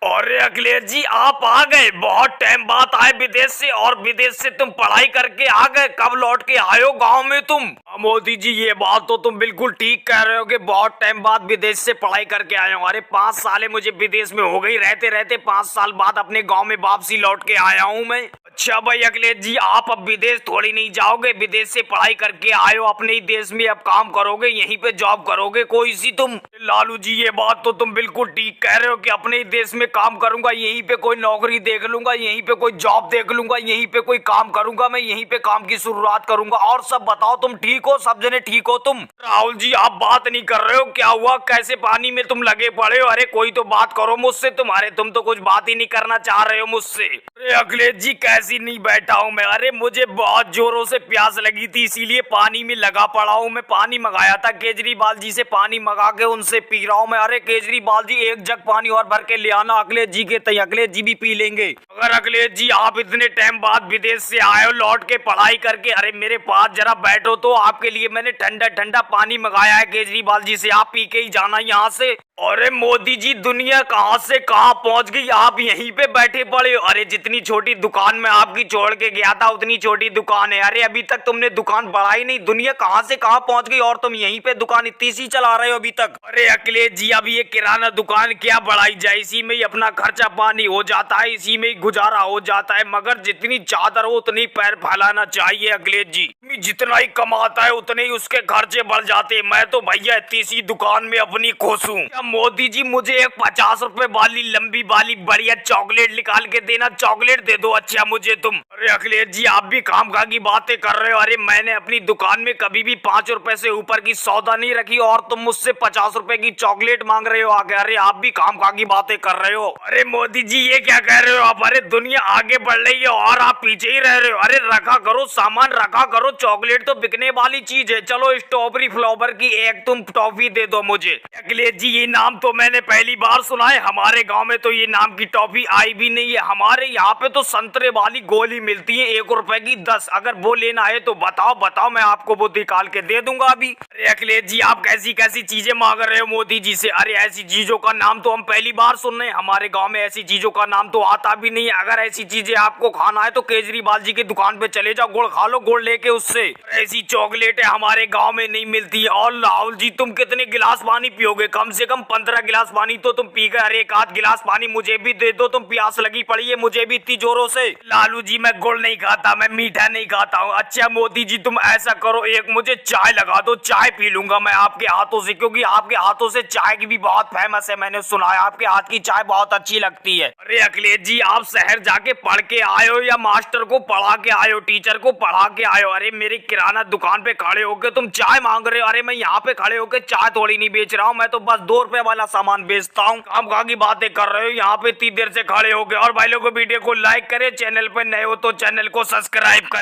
अरे अखिलेश जी आप आ गए, बहुत टाइम बाद आए विदेश से, और विदेश से तुम पढ़ाई करके आ गए। कब लौट के आए हो गाँव में तुम? मोदी जी ये बात तो तुम बिल्कुल ठीक कह रहे हो कि बहुत टाइम बाद विदेश से पढ़ाई करके आए हो। अरे 5 साल मुझे विदेश में हो गई रहते रहते, 5 साल बाद अपने गाँव में वापसी लौट के आया हूँ मैं। अच्छा भाई अखिलेश जी आप अब विदेश थोड़ी नहीं जाओगे, विदेश से पढ़ाई करके आए हो, अपने ही देश में अब काम करोगे, यहीं पे जॉब करोगे कोई सी तुम? लालू जी ये बात तो तुम बिल्कुल ठीक कह रहे हो कि अपने ही देश में काम करूंगा, यहीं पे कोई नौकरी देख लूंगा, यहीं पे कोई जॉब देख लूंगा, यहीं पे कोई काम करूंगा, मैं यहीं पे काम की शुरुआत करूंगा। और सब बताओ तुम ठीक हो? सब जने ठीक हो तुम? राहुल जी आप बात नहीं कर रहे हो, क्या हुआ? कैसे पानी में तुम लगे पड़े हो? अरे कोई तो बात करो मुझसे, तुम्हारे तुम तो कुछ बात ही नहीं करना चाह रहे हो मुझसे। अरे अखिलेश जी कैसी नहीं बैठा हूँ मैं, अरे मुझे बहुत जोरों से प्यास लगी थी इसीलिए पानी में लगा पड़ा हूँ। मैं पानी मंगाया था केजरीवाल जी से, पानी मंगा के उनसे पी रहा हूँ मैं। अरे केजरीवाल जी एक जग पानी और भर के ले आना अखिलेश जी के तय, अखिलेश जी भी पी लेंगे। अगर अखिलेश जी आप इतने टाइम बाद विदेश से आए हो लौट के पढ़ाई करके, अरे मेरे पास जरा बैठो तो, आपके लिए मैंने ठंडा ठंडा पानी मंगाया है केजरीवाल जी से, आप पी के ही जाना यहाँ से। अरे मोदी जी दुनिया कहाँ से कहाँ पहुँच गई, आप यहीं पे बैठे पड़े हो। अरे जितनी छोटी दुकान में आपकी छोड़ के गया था उतनी छोटी दुकान है, अरे अभी तक तुमने दुकान बढ़ाई नहीं, दुनिया कहाँ से कहाँ पहुँच गई और तुम यहीं पे दुकान इतनी सी चला रहे हो अभी तक। अरे अखिलेश जी अब ये किराना दुकान क्या बढ़ाई जाए, इसी में ही अपना खर्चा पानी हो जाता है, इसी में ही गुजारा हो जाता है, मगर जितनी चादर हो उतनी पैर फैलाना चाहिए अखिलेश जी। जितना ही कमाता है उतने ही उसके खर्चे बढ़ जाते हैं। मैं तो भैया इतनी सी दुकान में अपनी खुश हूँ। मोदी जी मुझे एक 50 रुपए वाली लंबी वाली बढ़िया चॉकलेट निकाल के देना, चॉकलेट दे दो अच्छा मुझे तुम। अरे अखिलेश जी आप भी खामखा की बातें कर रहे हो, अरे मैंने अपनी दुकान में कभी भी 5 रुपए से ऊपर की सौदा नहीं रखी और तुम मुझसे 50 रुपए की चॉकलेट मांग रहे हो आगे। अरे आप भी खामखा की बातें कर रहे हो। अरे मोदी जी ये क्या कह रहे हो आप, अरे दुनिया आगे बढ़ रही है और आप पीछे ही रह रहे हो। अरे रखा करो सामान, रखा करो, चॉकलेट तो बिकने वाली चीज है। चलो स्ट्रॉबेरी फ्लेवर की एक तुम टॉफी दे दो मुझे। अखिलेश जी ये नाम तो मैंने पहली बार सुना है, हमारे गांव में तो ये नाम की टॉफी आई भी नहीं है। हमारे यहाँ पे तो संतरे वाली गोली मिलती है 1 रुपए की 10, अगर वो लेना है तो बताओ बताओ, मैं आपको वो निकाल के दे दूंगा अभी। अरे अखिलेश जी आप कैसी कैसी चीजें मांग रहे हो मोदी जी से, अरे ऐसी चीजों का नाम तो हम पहली बार सुन रहे हैं, हमारे गाँव में ऐसी चीजों का नाम तो आता भी नहीं है। अगर ऐसी चीजें आपको खाना है तो केजरीवाल जी की दुकान पे चले जाओ, गुड़ खा लो, गुड़ लेके उससे। ऐसी चॉकलेट हमारे गाँव में नहीं मिलती है। और राहुल जी तुम कितने गिलास पानी पियोगे, कम से कम 15 गिलास पानी तो तुम पी गए। अरे एक आध गिलास पानी मुझे भी दे दो, तुम प्यास लगी पड़ी है मुझे भी इतनी जोरों से। लालू जी मैं गुड़ नहीं खाता, मैं मीठा नहीं खाता हूँ। अच्छा मोदी जी तुम ऐसा करो, एक मुझे चाय लगा दो, चाय पी लूंगा मैं आपके हाथों से, क्योंकि आपके हाथों से चाय की भी बहुत फेमस है, मैंने सुना है आपके हाथ की चाय बहुत अच्छी लगती है। अरे अखिलेश जी आप शहर जाके पढ़ के आए हो या मास्टर को पढ़ा के आए हो, टीचर को पढ़ा के आए हो? अरे मेरी किराना दुकान पे खड़े होके तुम चाय मांग रहे हो, अरे मैं यहाँ पे खड़े होके चाय थोड़ी नहीं बेच रहा हूँ, मैं तो बस 2 रुपए वाला सामान बेचता हूँ। काम खा की बातें कर रहे हो यहाँ पे इतनी देर से खड़े हो गए। और भाई लोगों वीडियो को लाइक करें, चैनल पे नए हो तो चैनल को सब्सक्राइब करें।